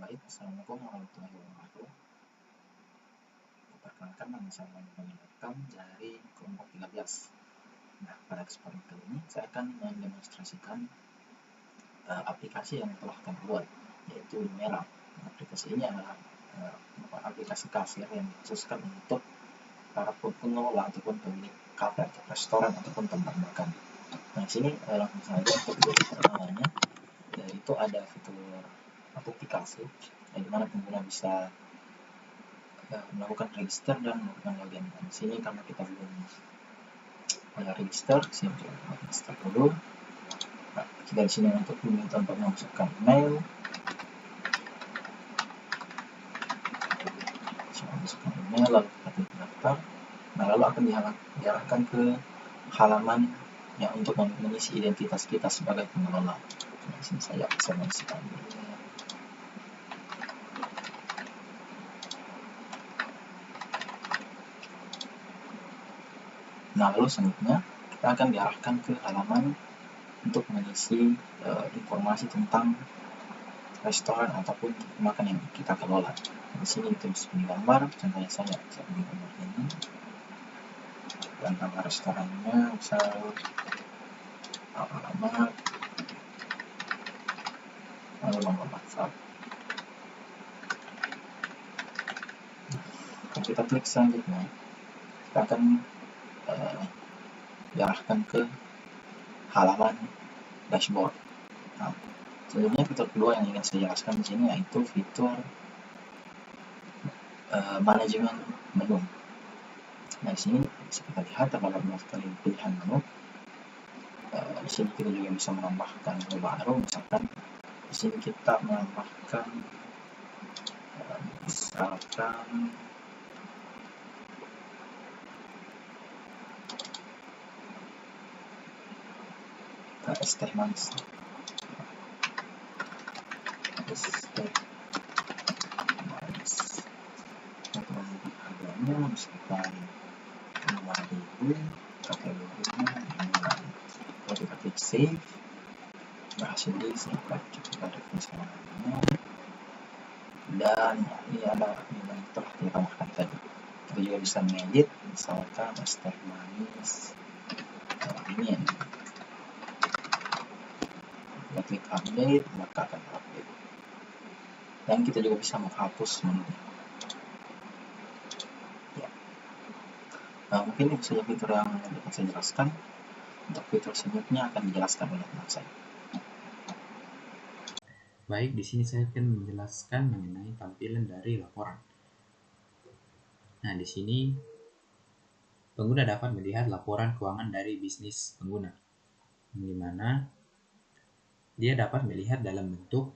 baik. Assalamualaikum warahmatullahi wabarakatuh. Perkenalkan, nama saya Muhammad dari kelompok 13. Nah, pada kesempatan kali ini saya akan mendemonstrasikan aplikasi yang telah kami buat, yaitu Numera. Aplikasi ini adalah aplikasi kasir yang dikhususkan untuk para pengelola ataupun pemilik kafe atau restoran ataupun tempat makan. Nah, di sini langsung saja untuk perkenalannya, yaitu ada fitur autentikasi, di mana pengguna bisa melakukan register dan melakukan login. Di sini karena kita belum register, sini kita register dulu. Nah, kita di sini untuk diminta untuk memasukkan email, lalu kita klik daftar. Nah, lalu akan diarahkan ke halaman yang untuk mengisi identitas kita sebagai pengelola. Nah, di sini saya mengisikan dulu. Nah, lalu selanjutnya kita akan diarahkan ke halaman untuk mengisi informasi tentang restoran ataupun makan yang kita kelola. Di sini ditulis di gambar, contohnya saya di gambar ini, dan nama restorannya misal alamat, lalu nomor WhatsApp. Kalau kita klik selanjutnya, kita akan diarahkan ke halaman dashboard. Nah, selanjutnya fitur kedua yang ingin saya jelaskan di sini yaitu fitur manajemen menu. Nah, di sini bisa kita lihat terdapat banyak sekali pilihan menu. Di sini kita juga bisa menambahkan menu baru, misalkan di sini kita menambahkan misalkan es teh manis. Harganya misalkan 5.000, kategorinya ini. Kalau kita klik save, berhasil disimpan. Kita definisi namanya, dan ini ada nilai yang telah kita tambahkan tadi. Kita juga bisa mengedit, misalkan es teh manis ini. Kita klik update, maka akan update. Dan kita juga bisa menghapus menu. Nah, mungkin itu saja fitur yang dapat saya jelaskan. Untuk fitur selanjutnya akan dijelaskan oleh teman saya. Baik, di sini saya akan menjelaskan mengenai tampilan dari laporan. Nah, di sini pengguna dapat melihat laporan keuangan dari bisnis pengguna, di mana dia dapat melihat dalam bentuk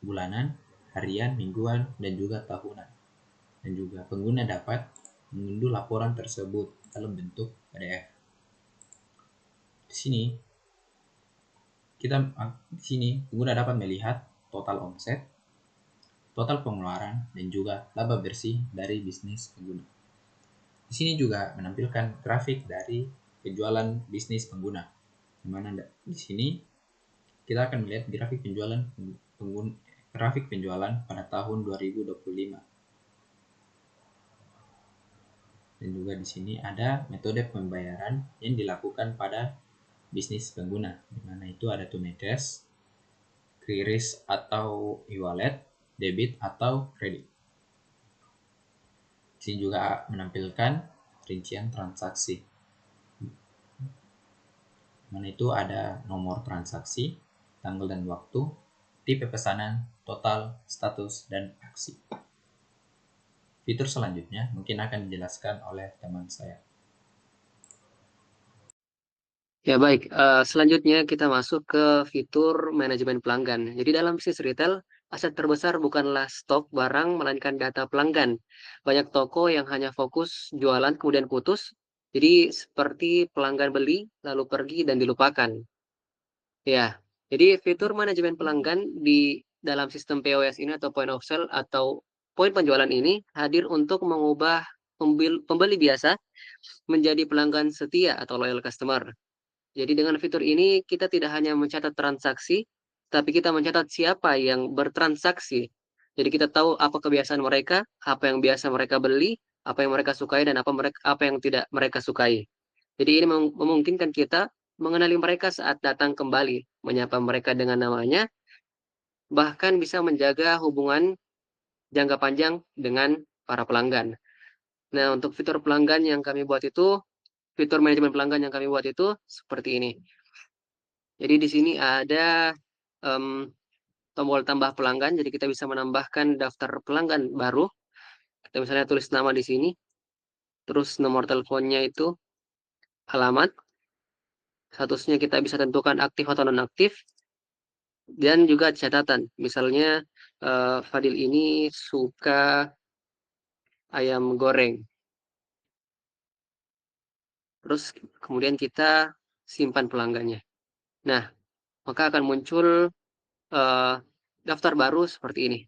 bulanan, harian, mingguan, dan juga tahunan. Dan juga pengguna dapat mengunduh laporan tersebut dalam bentuk PDF. Di sini pengguna dapat melihat total omset, total pengeluaran, dan juga laba bersih dari bisnis pengguna. Di sini juga menampilkan grafik dari penjualan bisnis pengguna, di mana di sini kita akan melihat grafik penjualan pada tahun 2025. Dan juga di sini ada metode pembayaran yang dilakukan pada bisnis pengguna, di mana itu ada tunai cash, QRIS atau e-wallet, debit atau kredit. Di sini juga menampilkan rincian transaksi, mana itu ada nomor transaksi, tanggal dan waktu, tipe pesanan, total, status, dan aksi. Fitur selanjutnya mungkin akan dijelaskan oleh teman saya. Ya baik, selanjutnya kita masuk ke fitur manajemen pelanggan. Jadi dalam bisnis retail, aset terbesar bukanlah stok barang, melainkan data pelanggan. Banyak toko yang hanya fokus jualan kemudian putus, jadi seperti pelanggan beli, lalu pergi dan dilupakan. Ya, jadi fitur manajemen pelanggan di dalam sistem POS ini atau point of sale atau poin penjualan ini hadir untuk mengubah pembeli biasa menjadi pelanggan setia atau loyal customer. Jadi dengan fitur ini kita tidak hanya mencatat transaksi, tapi kita mencatat siapa yang bertransaksi. Jadi kita tahu apa kebiasaan mereka, apa yang biasa mereka beli, apa yang mereka sukai dan apa yang tidak mereka sukai. Jadi ini memungkinkan kita mengenali mereka saat datang kembali, menyapa mereka dengan namanya, bahkan bisa menjaga hubungan jangka panjang dengan para pelanggan. Nah, untuk fitur pelanggan yang kami buat itu, fitur manajemen pelanggan yang kami buat itu seperti ini. Jadi di sini ada em, tombol tambah pelanggan, jadi kita bisa menambahkan daftar pelanggan baru. Kita misalnya tulis nama di sini, terus nomor teleponnya itu, alamat, statusnya kita bisa tentukan aktif atau nonaktif, dan juga catatan. Misalnya Fadil ini suka ayam goreng. Terus kemudian kita simpan pelanggannya. Nah, maka akan muncul eh, daftar baru seperti ini.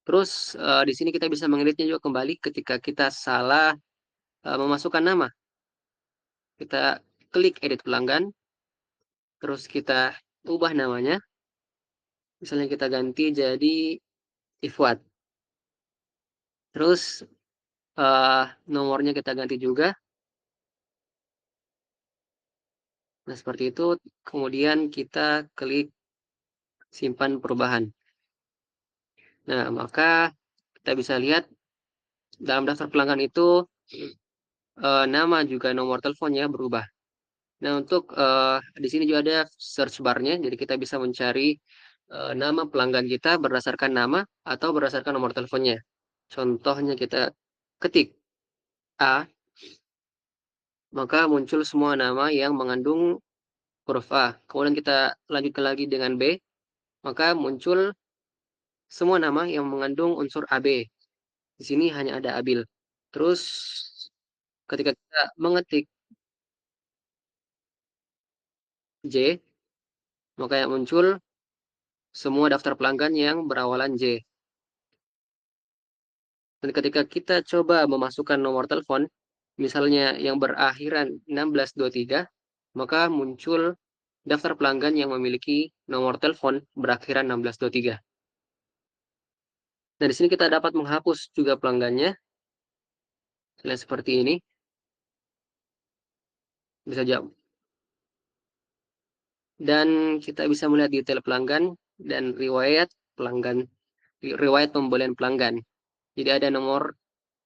Terus di sini kita bisa mengeditnya juga kembali ketika kita salah memasukkan nama. Kita klik edit pelanggan, terus kita ubah namanya. Misalnya kita ganti jadi Ifwat. Terus eh, nomornya kita ganti juga. Nah, seperti itu. Kemudian kita klik simpan perubahan. Nah, maka kita bisa lihat dalam daftar pelanggan itu nama juga nomor teleponnya berubah. Nah, untuk di sini juga ada search bar-nya, jadi kita bisa mencari nama pelanggan kita berdasarkan nama atau berdasarkan nomor teleponnya. Contohnya kita ketik A, maka muncul semua nama yang mengandung huruf A. Kemudian kita lanjutkan lagi dengan B, maka muncul semua nama yang mengandung unsur AB. Di sini hanya ada Abil. Terus ketika kita mengetik J, maka yang muncul semua daftar pelanggan yang berawalan J. Dan ketika kita coba memasukkan nomor telepon, misalnya yang berakhiran 1623, maka muncul daftar pelanggan yang memiliki nomor telepon berakhiran 1623. Nah, di sini kita dapat menghapus juga pelanggannya, misalnya seperti ini, bisa jam. Dan kita bisa melihat detail pelanggan dan riwayat pembelian pelanggan. Jadi ada nomor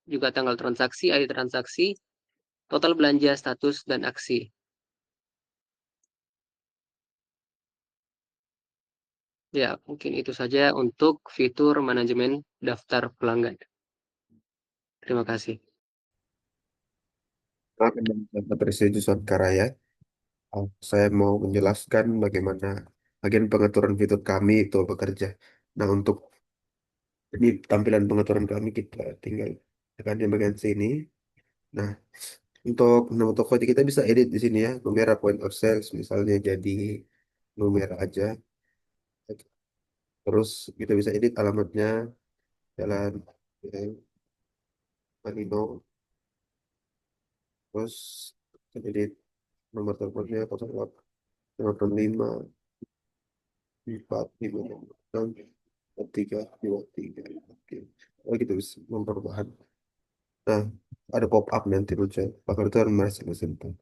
juga tanggal transaksi, ID transaksi, total belanja, status, dan aksi. Ya, mungkin itu saja untuk fitur manajemen daftar pelanggan. Terima kasih. Oke, Pak Yusuf Karaya. Saya mau menjelaskan bagaimana bagian pengaturan fitur kami itu bekerja. Nah, untuk ini tampilan pengaturan kami kita tinggal tekan di bagian sini. Nah, untuk nama toko kita bisa edit di sini ya. Numera point of sales misalnya jadi Numera aja. Terus kita bisa edit alamatnya Jalan eh, Manino. Terus kita edit nomor teleponnya 0805 456 323. Oke. Oh gitu bisa memperbahan. Nah, ada pop up nanti muncul. Bakal itu masih simpan.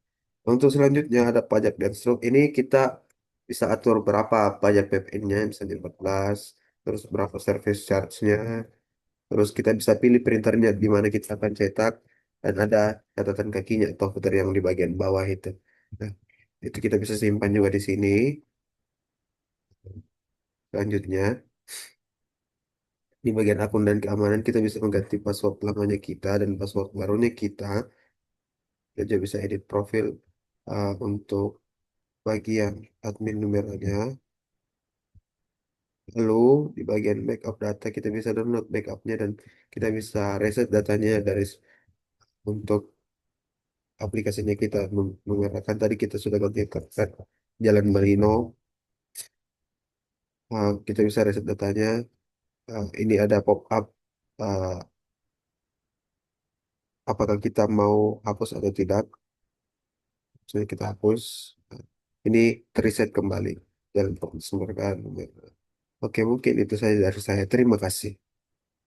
Untuk selanjutnya ada pajak dan stroke. Ini kita bisa atur berapa pajak PPN-nya, misalnya 14, terus berapa service charge-nya, terus kita bisa pilih printernya di mana kita akan cetak, dan ada catatan kakinya atau footer yang di bagian bawah itu. Nah, itu kita bisa simpan juga di sini. Selanjutnya, di bagian akun dan keamanan kita bisa mengganti password lamanya kita dan password barunya kita. Kita juga bisa edit profil untuk bagian admin numeralnya. Lalu di bagian backup data kita bisa download backupnya dan kita bisa reset datanya untuk aplikasinya kita menggunakan tadi kita sudah ganti ke Jalan Marino. Kita bisa reset datanya. Ini ada pop up apakah kita mau hapus atau tidak. Jadi kita hapus. Ini reset kembali. dalam proses pemberkaan. Oke, mungkin itu saja dari saya. Terima kasih.